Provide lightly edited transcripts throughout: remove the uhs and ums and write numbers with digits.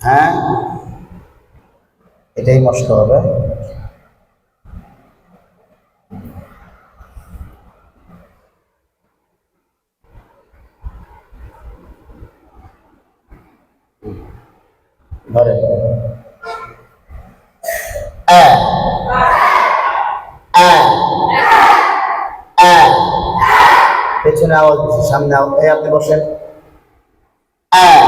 হ্যাঁ, এটাই মস্ত হবে। ধরেন পেছনে আওয়াজ দিচ্ছি, সামনে আওয়াজ। এই আপনি বসেন। হ্যাঁ,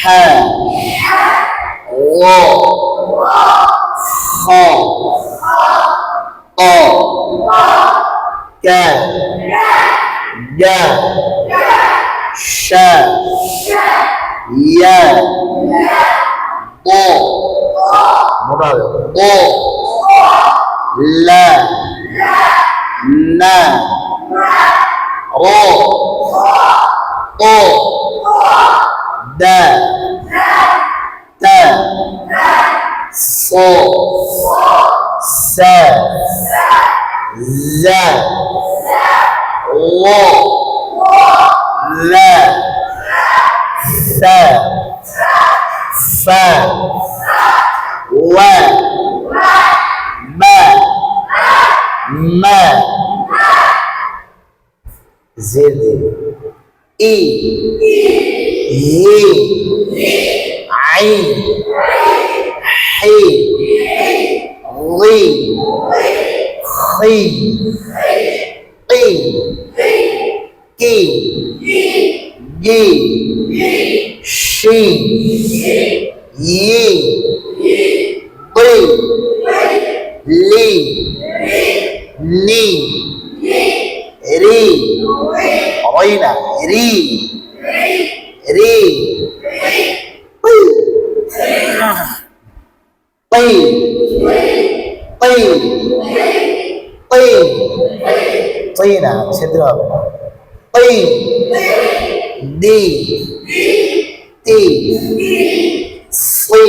হ্যাঁ, ও, খ, অ, ক, গ, শ, ইয়া, ও, মোটা হবে, ও, ল, না, ও, ও, দ, ত, সো, স, জ, ও, ল, স, ফ, ওয়া, মা, মা, জের দে, ই, হি, আই, হি, রি, খি, কি, কি, গি, শি, ই, বি, লি, নি, রি, হয় না, রি, রি, পি, পি, পি, পি, পি না, ছিদ্র হবে না, পি, ডি, টি, সি,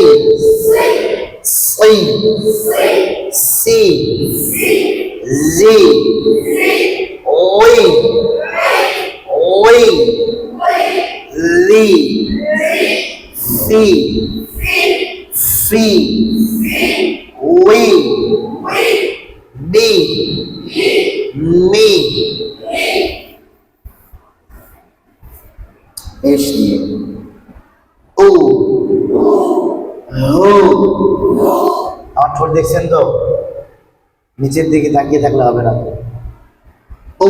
সি, সি, জি, ওই, ওই, লি, সি, ফি, উই, ডি, মি, পেশ নিয়ে উ, হু। আমার ঠোঁট দেখছেন তো? নিচের দিকে তাকিয়ে থাকলে হবে না। উ,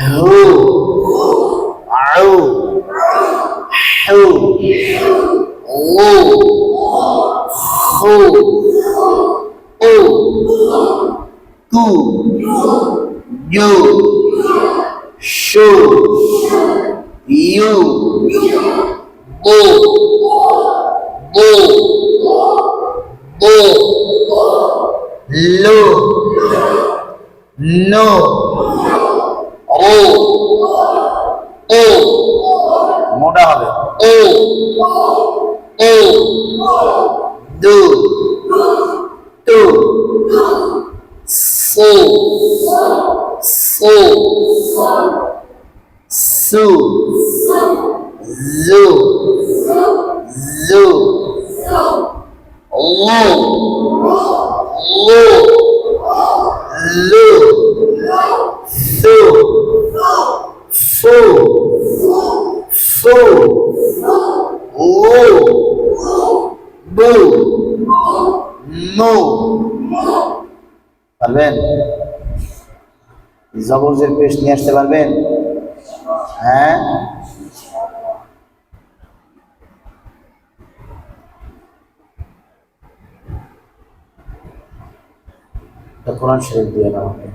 হু, আউ, হু, উ, হু, উ, কু, ইউ, শু, ইউ, বু, বু, বু, লু, নো, ও, ও, মোটা হবে, ও, ও, দু, টু, সু, সু, সু, জু, জু, লু, লু, লু, সু, ফু, ফু, উ, বু, মু। পারবেন? জবরজের পেশ নিয়ে আসতে পারবেন? হ্যাঁ, কোরআন শরীফ দিয়ে আমাকে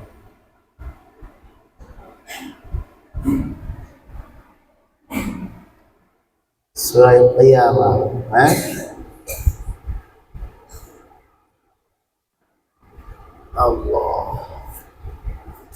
সূরা কিয়ামা। হ্যাঁ,